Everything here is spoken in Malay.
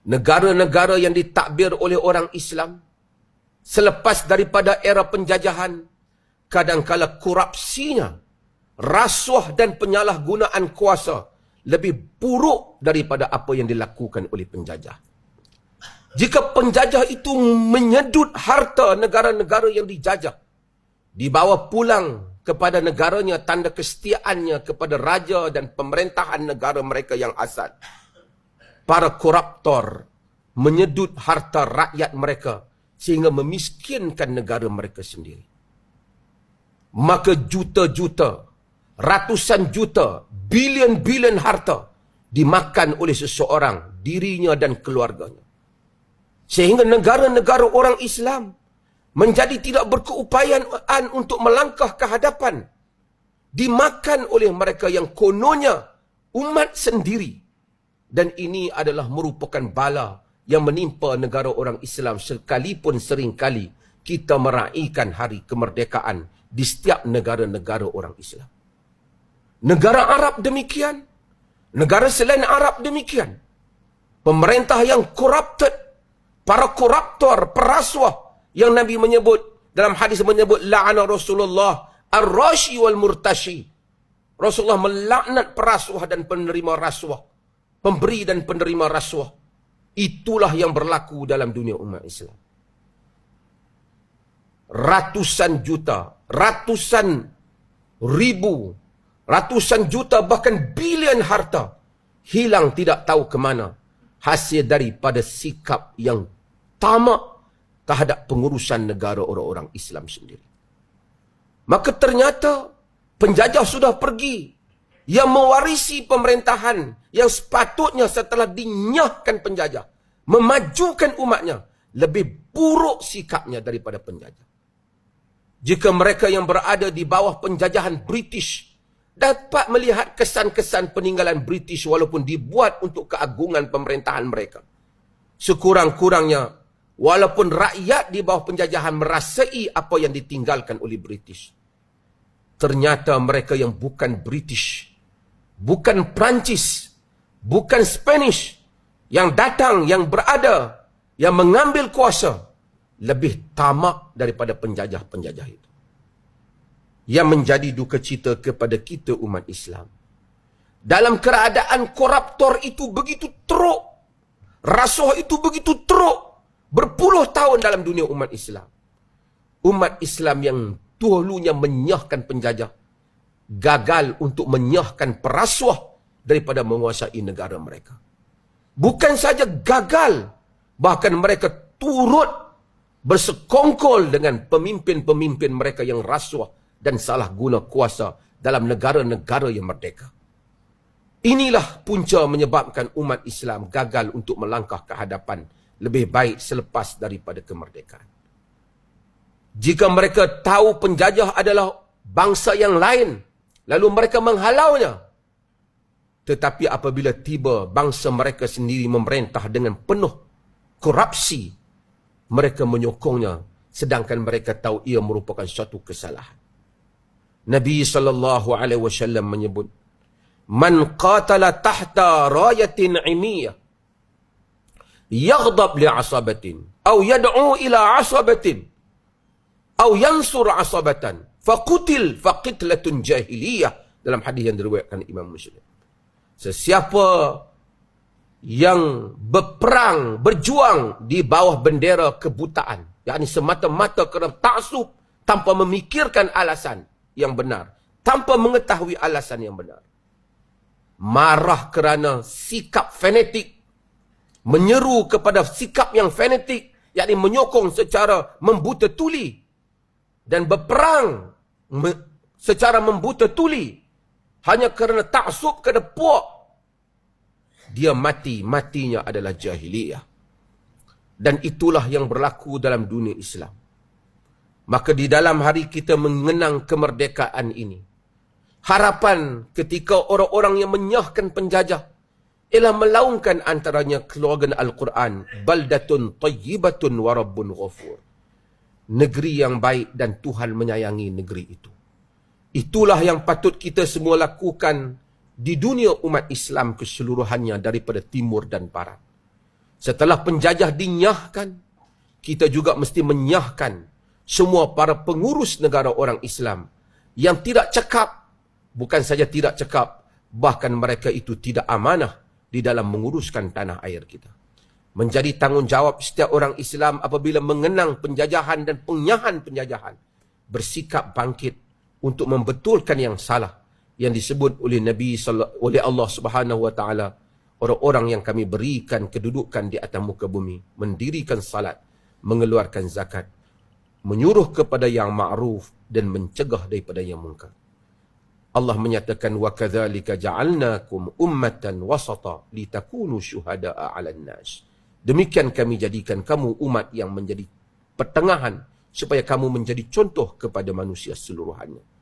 negara-negara yang ditakbir oleh orang Islam, selepas daripada era penjajahan, kadangkala korupsinya, rasuah dan penyalahgunaan kuasa lebih buruk daripada apa yang dilakukan oleh penjajah. Jika penjajah itu menyedut harta negara-negara yang dijajah, dibawa pulang kepada negaranya tanda kesetiaannya kepada raja dan pemerintahan negara mereka yang asal. Para koruptor menyedut harta rakyat mereka sehingga memiskinkan negara mereka sendiri. Maka juta-juta, ratusan juta, bilion-bilion harta dimakan oleh seseorang, dirinya dan keluarganya. Sehingga negara-negara orang Islam menjadi tidak berkeupayaan untuk melangkah ke hadapan. Dimakan oleh mereka yang kononnya umat sendiri. Dan ini adalah merupakan bala yang menimpa negara orang Islam sekalipun seringkali kita meraihkan hari kemerdekaan di setiap negara-negara orang Islam. Negara Arab demikian. Negara selain Arab demikian. Pemerintah yang corrupted, para koruptor, perasuah yang Nabi menyebut, dalam hadis menyebut, la'ana Rasulullah ar-rashi wal murtashi. Rasulullah melaknat perasuah dan penerima rasuah. Pemberi dan penerima rasuah. Itulah yang berlaku dalam dunia umat Islam. Ratusan juta, ratusan ribu, ratusan juta, bahkan bilion harta hilang tidak tahu ke mana, hasil daripada sikap yang tamak terhadap pengurusan negara orang-orang Islam sendiri. Maka ternyata penjajah sudah pergi. Yang mewarisi pemerintahan yang sepatutnya setelah dinyahkan penjajah, memajukan umatnya, lebih buruk sikapnya daripada penjajah. Jika mereka yang berada di bawah penjajahan British dapat melihat kesan-kesan peninggalan British walaupun dibuat untuk keagungan pemerintahan mereka, sekurang-kurangnya walaupun rakyat di bawah penjajahan merasai apa yang ditinggalkan oleh British, ternyata mereka yang bukan British, bukan Prancis, bukan Spanish, yang datang, yang berada, yang mengambil kuasa, lebih tamak daripada penjajah-penjajah itu. Yang menjadi duka cita kepada kita umat Islam. Dalam keadaan koruptor itu begitu teruk, rasuah itu begitu teruk, berpuluh tahun dalam dunia umat Islam. Umat Islam yang dahulunya menyahkan penjajah, gagal untuk menyahkan perasuah daripada menguasai negara mereka. Bukan saja gagal, bahkan mereka turut bersekongkol dengan pemimpin-pemimpin mereka yang rasuah dan salah guna kuasa dalam negara-negara yang merdeka. Inilah punca menyebabkan umat Islam gagal untuk melangkah ke hadapan lebih baik selepas daripada kemerdekaan. Jika mereka tahu penjajah adalah bangsa yang lain, lalu mereka menghalaunya. Tetapi apabila tiba bangsa mereka sendiri memerintah dengan penuh korupsi, mereka menyokongnya, sedangkan mereka tahu ia merupakan suatu kesalahan. Nabi SAW menyebut, Man qatala tahta rayatin imiyah, yaghdab li'asabatin, au yad'u ila asabatin, au yansur asabatan, faqutil faqitlatun jahiliyah, dalam hadis yang diriwayatkan Imam Muslim. Sesiapa yang berperang, berjuang di bawah bendera kebutaan, yakni semata-mata kerana taksub tanpa memikirkan alasan yang benar, tanpa mengetahui alasan yang benar, marah kerana sikap fanatik, menyeru kepada sikap yang fanatik, yakni menyokong secara membuta tuli, dan berperang secara membuta tuli hanya kerana taksub kepada puak, dia matinya adalah jahiliyah. Dan itulah yang berlaku dalam dunia Islam. Maka di dalam hari kita mengenang kemerdekaan ini, harapan ketika orang-orang yang menyahkan penjajah ialah melaungkan antaranya keluarga Al-Quran, baldatun tayyibatun wa rabbun ghafur. Negeri yang baik dan Tuhan menyayangi negeri itu. Itulah yang patut kita semua lakukan di dunia umat Islam keseluruhannya daripada timur dan barat. Setelah penjajah dinyahkan, kita juga mesti menyahkan semua para pengurus negara orang Islam yang tidak cekap, bukan saja tidak cekap, bahkan mereka itu tidak amanah di dalam menguruskan tanah air kita. Menjadi tanggungjawab setiap orang Islam apabila mengenang penjajahan dan penyahan penjajahan, bersikap bangkit untuk membetulkan yang salah yang disebut oleh oleh Allah Subhanahu wa taala, orang-orang yang kami berikan kedudukan di atas muka bumi, mendirikan salat, mengeluarkan zakat, menyuruh kepada yang ma'ruf dan mencegah daripada yang munkar. Allah menyatakan wa kadzalika ja'alnakum ummatan wasata litakunu syuhada'a 'alan nas. Demikian kami jadikan kamu umat yang menjadi pertengahan supaya kamu menjadi contoh kepada manusia seluruhannya.